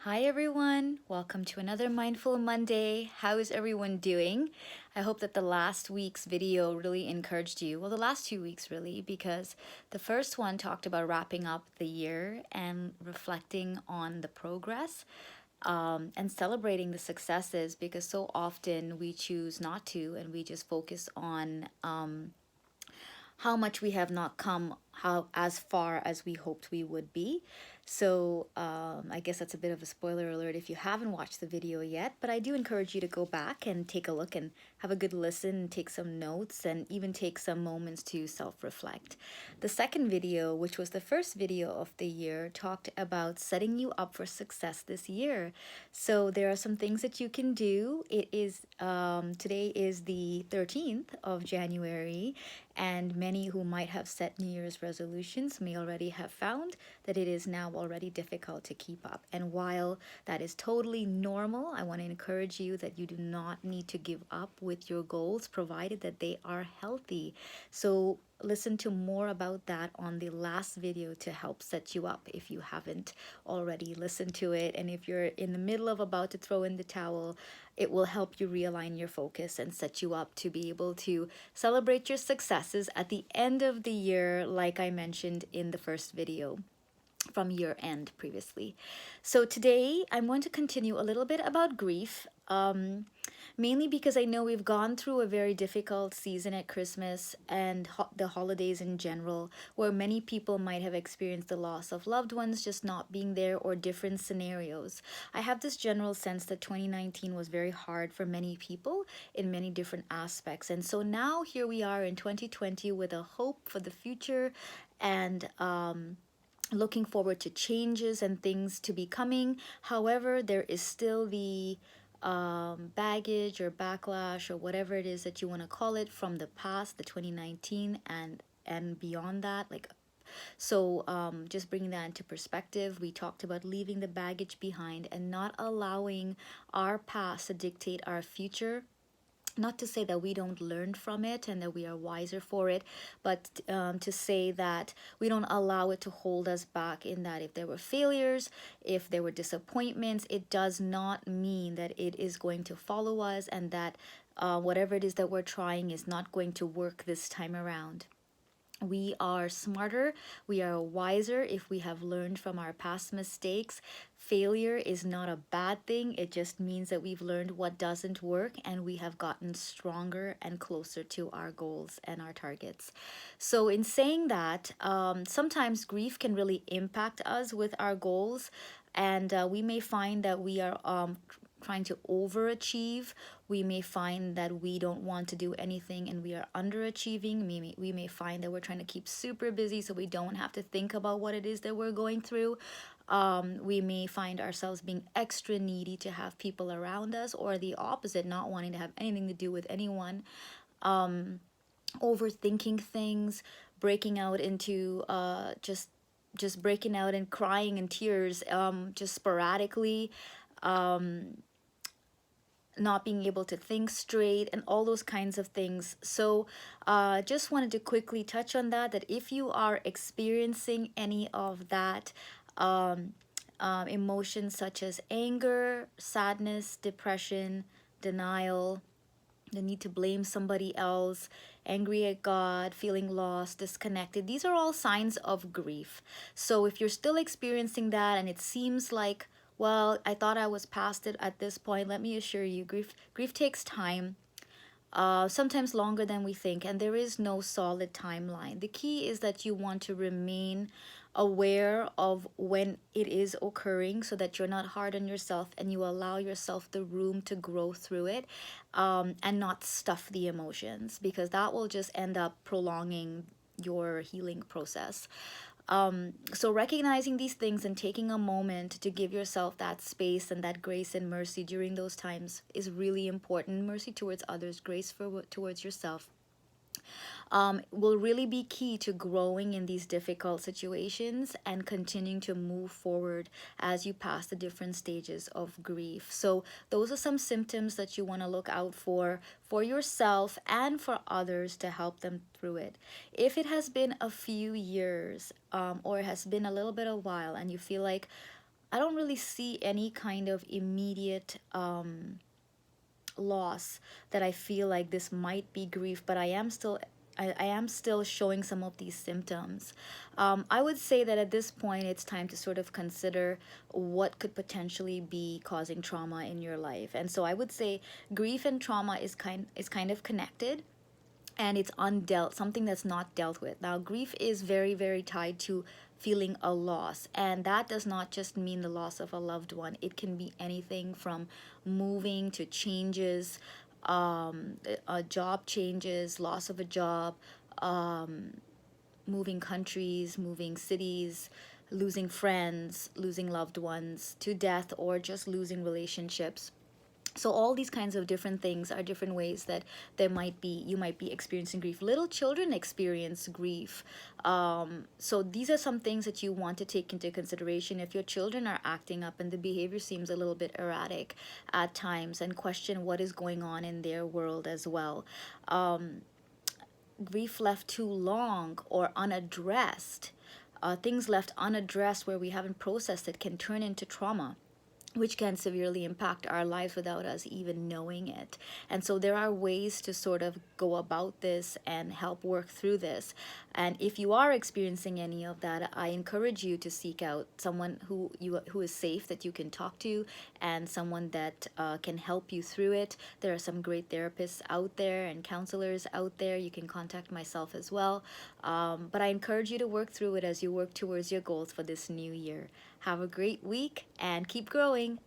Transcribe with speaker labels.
Speaker 1: Hi everyone, welcome to another Mindful Monday. How is everyone doing? I hope that the last week's video really encouraged you. Well, the last 2 weeks really, because the first one talked about wrapping up the year and reflecting on the progress and celebrating the successes, because so often we choose not to and we just focus on how much we have not come how as far as we hoped we would be. So I guess that's a bit of a spoiler alert if you haven't watched the video yet, but I do encourage you to go back and take a look and have a good listen and take some notes and even take some moments to self-reflect. The second video, which was the first video of the year, talked about setting you up for success this year. So there are some things that you can do. It is today is the 13th of January, and many who might have set New Year's resolutions may already have found that it is now already difficult to keep up. And while that is totally normal, I want to encourage you that you do not need to give up with your goals, provided that they are healthy. So listen to more about that on the last video to help set you up if you haven't already listened to it. And if you're in the middle of about to throw in the towel, it will help you realign your focus and set you up to be able to celebrate your successes at the end of the year, like I mentioned in the first video from year end previously. So today I'm going to continue a little bit about grief, mainly because I know we've gone through a very difficult season at Christmas and the holidays in general, where many people might have experienced the loss of loved ones just not being there, or different scenarios. I have this general sense that 2019 was very hard for many people in many different aspects. And so now here we are in 2020 with a hope for the future, and looking forward to changes and things to be coming. However, there is still the baggage or backlash or whatever it is that you want to call it from the past, the 2019 and beyond that. Just bringing that into perspective, we talked about leaving the baggage behind and not allowing our past to dictate our future. Not to say that we don't learn from it and that we are wiser for it, but to say that we don't allow it to hold us back, in that if there were failures, if there were disappointments, it does not mean that it is going to follow us, and that whatever it is that we're trying is not going to work this time around. We are smarter, we are wiser if we have learned from our past mistakes. Failure is not a bad thing, it just means that we've learned what doesn't work and we have gotten stronger and closer to our goals and our targets. So, in saying that, sometimes grief can really impact us with our goals, and we may find that we are trying to overachieve. We may find that we don't want to do anything and we are underachieving. We may find that we're trying to keep super busy so we don't have to think about what it is that we're going through. We may find ourselves being extra needy to have people around us, or the opposite, not wanting to have anything to do with anyone. Overthinking things, breaking out into just breaking out and crying in tears just sporadically. Not being able to think straight, and all those kinds of things. So just wanted to quickly touch on that if you are experiencing any of that, emotions such as anger, sadness, depression, denial, the need to blame somebody else, angry at God, feeling lost, disconnected, these are all signs of grief. So if you're still experiencing that and it seems like, well, I thought I was past it at this point, let me assure you, grief takes time, sometimes longer than we think, and there is no solid timeline. The key is that you want to remain aware of when it is occurring, so that you're not hard on yourself and you allow yourself the room to grow through it, and not stuff the emotions, because that will just end up prolonging your healing process. So recognizing these things and taking a moment to give yourself that space and that grace and mercy during those times is really important. Mercy towards others, grace towards yourself, will really be key to growing in these difficult situations and continuing to move forward as you pass the different stages of grief. So those are some symptoms that you want to look out for yourself and for others to help them through it. If it has been a few years, or it has been a little bit of a while, and you feel like I don't really see any kind of immediate loss that I feel like this might be grief, but I am still showing some of these symptoms. I would say that at this point, it's time to sort of consider what could potentially be causing trauma in your life. And so I would say grief and trauma is kind of connected, and it's undealt, something that's not dealt with. Now, grief is very, very tied to feeling a loss, and that does not just mean the loss of a loved one. It can be anything from moving to changes, job changes, loss of a job, moving countries, moving cities, losing friends, losing loved ones to death, or just losing relationships. So all these kinds of different things are different ways that you might be experiencing grief. Little children experience grief. So these are some things that you want to take into consideration. If your children are acting up and the behavior seems a little bit erratic at times, and question what is going on in their world as well. Grief left too long or unaddressed, things left unaddressed where we haven't processed it, can turn into trauma, which can severely impact our lives without us even knowing it. And so there are ways to sort of go about this and help work through this. And if you are experiencing any of that, I encourage you to seek out someone who is safe, that you can talk to, and someone that can help you through it. There are some great therapists out there and counselors out there. You can contact myself as well. But I encourage you to work through it as you work towards your goals for this new year. Have a great week and keep growing.